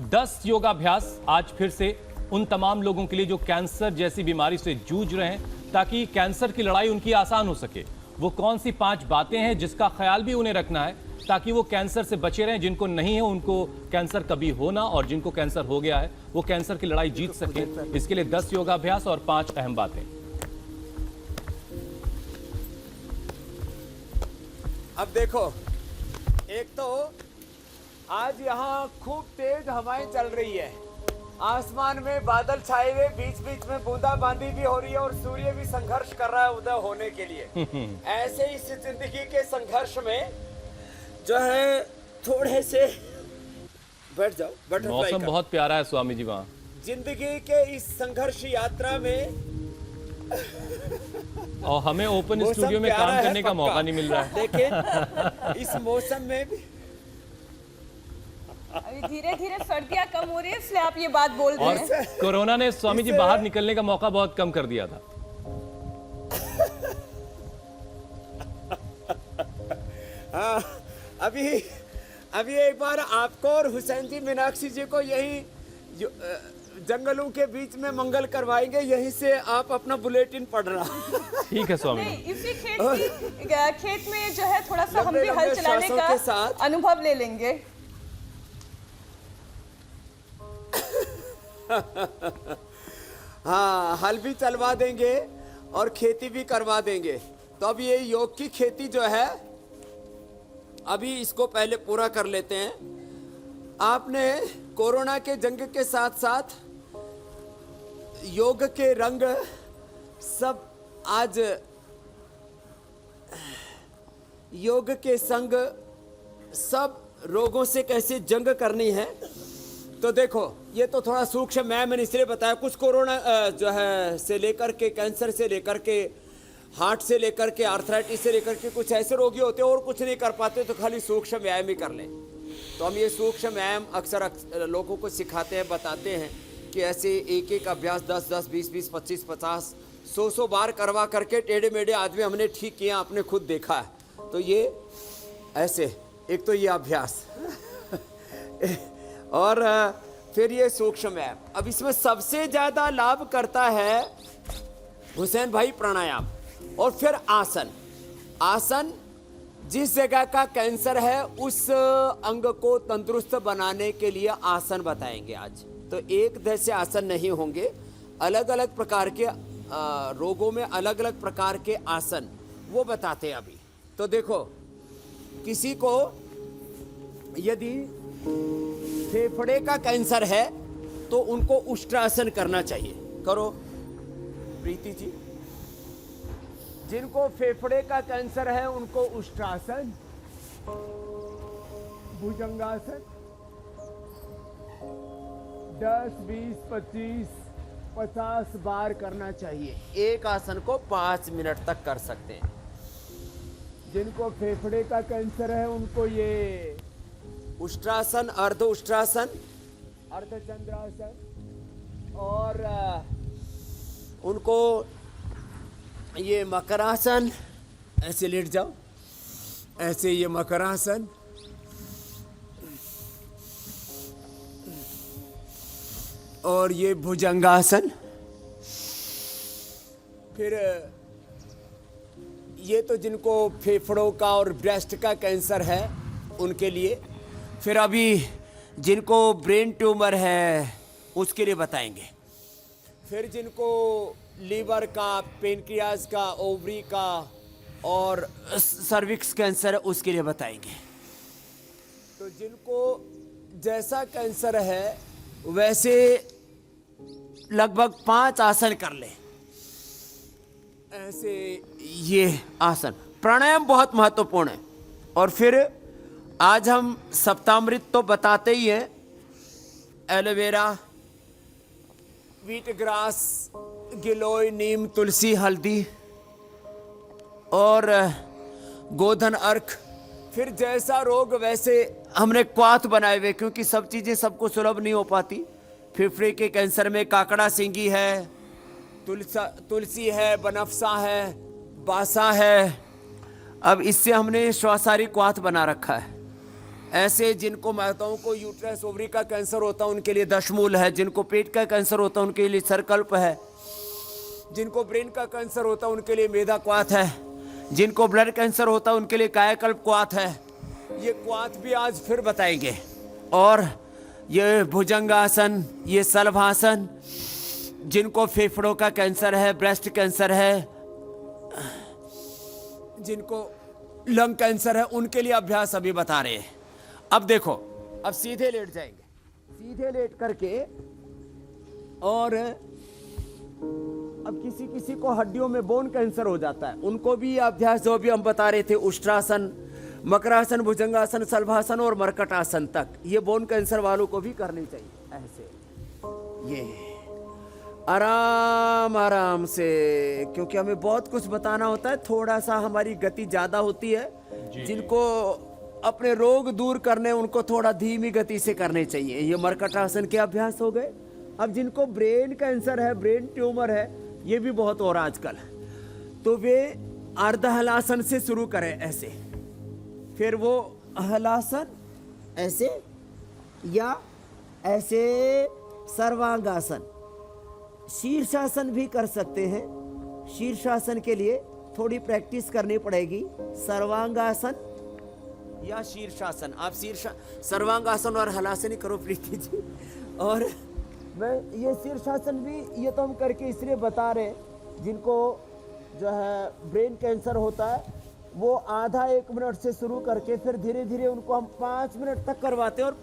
10 योगाभ्यास आज फिर से उन तमाम लोगों के लिए जो कैंसर जैसी बीमारी से जूझ रहे हैं, ताकि कैंसर की लड़ाई उनकी आसान हो सके। वो कौन सी 5 बातें हैं जिसका ख्याल भी उन्हें रखना है ताकि वो कैंसर से बचे रहें। जिनको नहीं है उनको कैंसर कभी होना, और जिनको कैंसर हो गया है वो कैंसर की लड़ाई जीत सके। इसके लिए 10 योगाभ्यास और 5 अहम बातें। अब देखो, एक तो आज यहाँ खूब तेज हवाएं चल रही है, आसमान में बादल छाए हुए, बीच बीच में बूंदाबांदी भी हो रही है और सूर्य भी संघर्ष कर रहा है उदय होने के लिए। ऐसे इस जिंदगी के संघर्ष में जो है थोड़े से बैठ जाओ, बटरफ्लाई मौसम बहुत प्यारा है स्वामी जी वहाँ। जिंदगी के इस संघर्ष यात्रा में और हमें ओपन स्टूडियो में काम करने का मौका नहीं मिल रहा है। लेकिन इस मौसम में भी अभी धीरे धीरे सर्दियां कम हो रही है, इसलिए आप ये बात बोल रहे हैं। और कोरोना ने स्वामी जी बाहर निकलने का मौका बहुत कम कर दिया था। हाँ, अभी एक बार आपको और हुसैन जी मीनाक्षी जी को यही जंगलों के बीच में मंगल करवाएंगे, यहीं से आप अपना बुलेटिन पढ़ रहा। ठीक है स्वामी। नहीं, इसी खेत में जो है थोड़ा सा हम भी हल चलाने का अनुभव ले लेंगे। हाँ, हल भी चलवा देंगे और खेती भी करवा देंगे। तो अब ये योग की खेती जो है, अभी इसको पहले पूरा कर लेते हैं। आपने कोरोना के जंग के साथ साथ योग के रंग सब आज योग के संग सब रोगों से कैसे जंग करनी है। तो देखो, ये तो थोड़ा सूक्ष्म मैंने इसलिए बताया। कुछ कोरोना जो है से लेकर के कैंसर से लेकर के हार्ट से लेकर के आर्थराइटिस से लेकर के कुछ ऐसे रोगी होते हैं और कुछ नहीं कर पाते, तो खाली सूक्ष्म व्यायाम ही कर लें। तो हम ये सूक्ष्म व्यायाम अक्सर लोगों को सिखाते हैं, बताते हैं कि ऐसे एक एक अभ्यास 10-10, 20-20, 25-50, 100-100 बार करवा करके टेढ़े मेढ़े आदमी हमने ठीक किया, आपने खुद देखा है। तो ये ऐसे एक तो ये अभ्यास और फिर ये सूक्ष्म व्यायाम। अब इसमें सबसे ज्यादा लाभ करता है हुसैन भाई प्राणायाम, और फिर आसन। आसन जिस जगह का कैंसर है उस अंग को तंदुरुस्त बनाने के लिए आसन बताएंगे आज। तो एक जैसे आसन नहीं होंगे, अलग अलग प्रकार के रोगों में अलग अलग प्रकार के आसन वो बताते हैं अभी। तो देखो, किसी को यदि फेफड़े का कैंसर है तो उनको उष्ट्रासन करना चाहिए। करो प्रीति जी। जिनको फेफड़े का कैंसर है उनको उष्ट्रासन, भुजंगासन 10, 20, 25, 50 बार करना चाहिए। एक आसन को 5 मिनट तक कर सकते हैं। जिनको फेफड़े का कैंसर है उनको ये उष्ट्रासन, अर्ध उष्ट्रासन, अर्धचंद्रासन, और उनको ये मकरासन, ऐसे लेट जाओ, ऐसे ये मकरासन, और ये भुजंगासन। फिर ये तो जिनको फेफड़ों का और ब्रेस्ट का कैंसर है उनके लिए। फिर अभी जिनको ब्रेन ट्यूमर है उसके लिए बताएंगे। फिर जिनको लीवर का, पेनक्रियाज का, ओवरी का और सर्विक्स कैंसर है उसके लिए बताएंगे। तो जिनको जैसा कैंसर है वैसे लगभग 5 आसन कर ले। ऐसे ये आसन, प्राणायाम बहुत महत्वपूर्ण है। और फिर आज हम सप्तामृत तो बताते ही हैं, एलोवेरा, व्हीट ग्रास, गिलोय, नीम, तुलसी, हल्दी और गोधन अर्क। फिर जैसा रोग वैसे हमने क्वाथ बनाए हुए, क्योंकि सब चीज़ें सबको सुलभ नहीं हो पाती। फेफड़े के कैंसर में काकड़ा सिंगी है, तुलसी है, बनफसा है, बासा है। अब इससे हमने श्वासारी क्वाथ बना रखा है। ऐसे जिनको माताओं को यूट्रस ओवरी का कैंसर होता है उनके लिए दशमूल है, जिनको पेट का कैंसर होता है उनके लिए सरकल्प है, जिनको ब्रेन का कैंसर होता है उनके लिए मेधा क्वाथ है, जिनको ब्लड कैंसर होता है उनके लिए कायाकल्प क्वाथ है। ये क्वाथ भी आज फिर बताएंगे। और ये भुजंगासन, ये सलभासन, जिनको फेफड़ों का कैंसर है, ब्रेस्ट कैंसर है, जिनको लंग कैंसर है, उनके लिए अभ्यास अभी बता रहे हैं। अब देखो, अब सीधे लेट जाएंगे, सीधे लेट करके, और अब किसी किसी को हड्डियों में बोन कैंसर हो जाता है, उनको भी ये अभ्यास जो भी हम बता रहे थे, उष्ट्रासन, मकरासन, भुजंगासन, सलभासन और मरकटासन तक, ये बोन कैंसर वालों को भी करनी चाहिए। ऐसे ये आराम आराम से, क्योंकि हमें बहुत कुछ बताना होता है, थोड़ा सा हमारी गति ज्यादा होती है। जिनको अपने रोग दूर करने, उनको थोड़ा धीमी गति से करने चाहिए। ये मरकटासन के अभ्यास हो गए। अब जिनको ब्रेन कैंसर है, ब्रेन ट्यूमर है, ये भी बहुत हो रहा आजकल, तो वे अर्धहलासन से शुरू करें ऐसे, फिर वो हलासन ऐसे, या ऐसे सर्वांगासन, शीर्षासन भी कर सकते हैं। शीर्षासन के लिए थोड़ी प्रैक्टिस करनी पड़ेगी। सर्वांगासन या शीर्षासन, आप सर्वांगासन और हलासन ही करो प्रीति जी। और मैं ये शीर्षासन भी, ये तो हम करके इसलिए बता रहे हैं, जिनको जो है ब्रेन कैंसर होता है, वो आधा 1 मिनट से शुरू करके फिर धीरे धीरे उनको हम 5 मिनट तक करवाते हैं। और